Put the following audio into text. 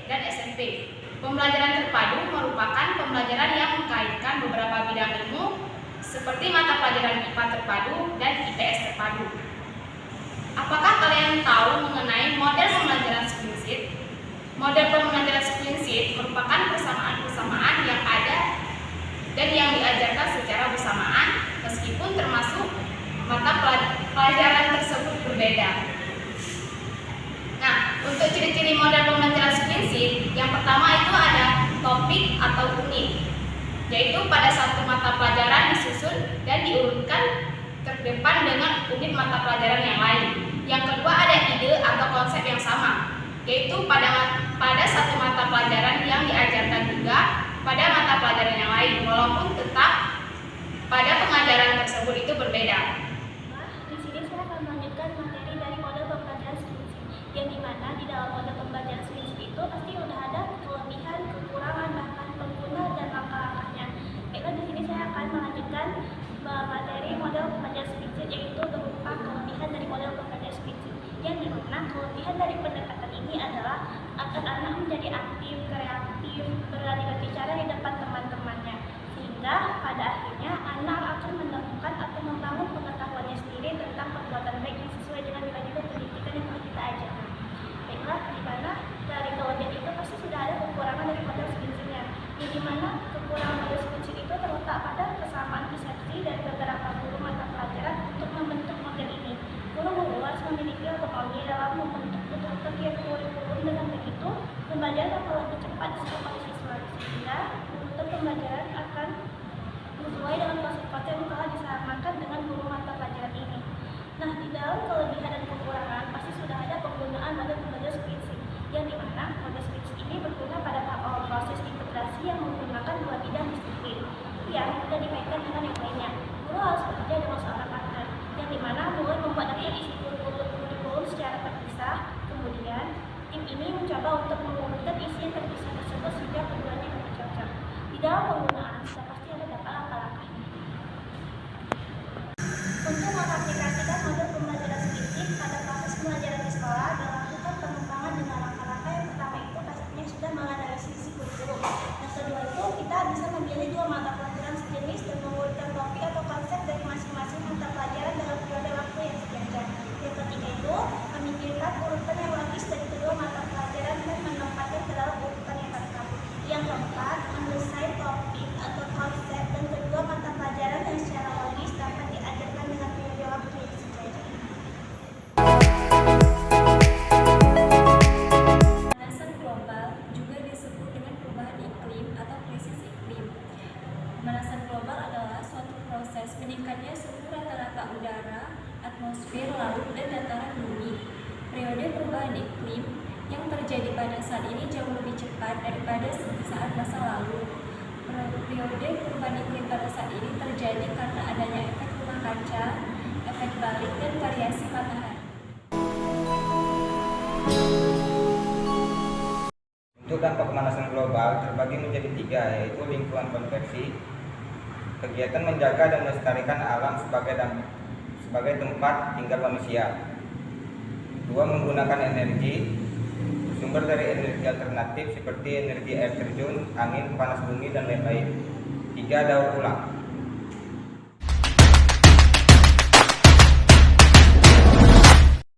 dan SMP. Pembelajaran terpadu merupakan pembelajaran yang mengkaitkan beberapa bidang ilmu seperti mata pelajaran IPA terpadu dan IPS terpadu. Apakah kalian tahu mengenai model pembelajaran Springsheet? Model pembelajaran Springsheet merupakan persamaan-persamaan yang ada dan yang diajarkan secara bersamaan meskipun termasuk mata pelajaran tersebut berbeda. Nah, untuk ciri-ciri model pembelajaran Springsheet, yang pertama itu ada topik atau unit, yaitu pada satu mata pelajaran disusun dan diurutkan terdepan dengan unit mata pelajaran yang lain. Yang kedua ada ide atau konsep yang sama, yaitu pada satu mata pelajaran yang diajarkan juga pada mata pelajaran yang lain, walaupun tetap pada pengajaran tersebut itu berbeda. Di sini saya akan melanjutkan materi dari model pembelajaran Springsheet, yang dimana di dalam model pembelajaran Springsheet itu pasti sudah ada kelebihan, kekurangan, bahkan pengguna dan langkah-langkahnya. Baiklah, di sini saya akan melanjutkan materi model pembelajaran Springsheet, yaitu berupa kelebihan dari model pembelajaran Springsheet, yang dimana kelebihan dari pendekatan ini adalah agar anak menjadi aktif, kreatif, berani berbicara di depan teman-temannya, sehingga pada akhirnya anak akan menemukan atau membangun pengetahuannya sendiri tentang perbuatan baik yang sesuai dengan nilai-nilai pendidikan yang telah kita ajarkan. Baiklah, di mana dari kelebihan itu pasti sudah ada kekurangan dari model Springsheet-nya, di mana kekurangan model Springsheet itu terletak pada kesamaan persepsi dari beberapa guru mata pelajaran untuk membentuk model ini. Guru-guru harus memiliki otonomi dalam membentuk betul-betul kurikulum, dengan begitu pembelajaran akan lebih cepat disebut oleh siswa, sehingga untuk pembelajaran akan sesuai dengan konsep-konsep yang telah disamakan dengan guru mata pelajaran ini. Nah, di dalam kelebihan dan kekurangan pasti sudah ada penggunaan model pembelajaran Springsheet, yang dimana model Springsheet ini berguna pada tahap awal proses integrasi yang menggunakan dua bidang disiplin yang sudah dikaitkan dengan yang lainnya. Guru harus bekerja dengan seorang partner, yang dimana mulai membuat daftar isi kurikulum secara terpisah. Kemudian tim ini mencoba untuk mengurutkan isi yang terpisah tersebut sehingga keduanya lebih cocok. Di dalam penggunaan sudah pasti ada beberapa langkah-langkahnya. Untuk mengaplikasikan model pembelajaran Springsheet pada proses pembelajaran di sekolah, dilakukan pengembangan dengan langkah-langkah. Yang pertama itu pastinya sudah menganalisis isi kurikulum. Yang kedua itu kita bisa memilih dua mata pelajaran sejenis dan mengurutkan topik atau konsep dari masing-masing mata pelajaran dalam periode waktu yang sejajar. Yang ketiga itu memikirkan urutan yang logis dari kedua mata pelajaran dan menempatkan ke dalam urutan yang lengkap. Yang keempat, mendesain topik atau konsep dan kedua mata pelajaran yang secara logis dapat diajarkan dengan periode waktu yang sejajar. Pemanasan global juga disebut dengan perubahan iklim atau krisis iklim. Pemanasan global adalah suatu proses meningkatnya suhu rata-rata udara, atmosfer, laut, dan dataran bumi. Periode perubahan iklim yang terjadi pada saat ini jauh lebih cepat daripada saat masa lalu. Periode perubahan iklim pada saat ini terjadi karena adanya efek rumah kaca, efek balik, dan variasi matahari. Untuk dampak pemanasan global terbagi menjadi tiga, yaitu lingkungan konveksi, kegiatan menjaga dan melestarikan alam sebagai tempat tinggal manusia. Dua, menggunakan energi, sumber dari energi alternatif seperti energi air terjun, angin, panas bumi, dan lain-lain. Tiga, daur ulang.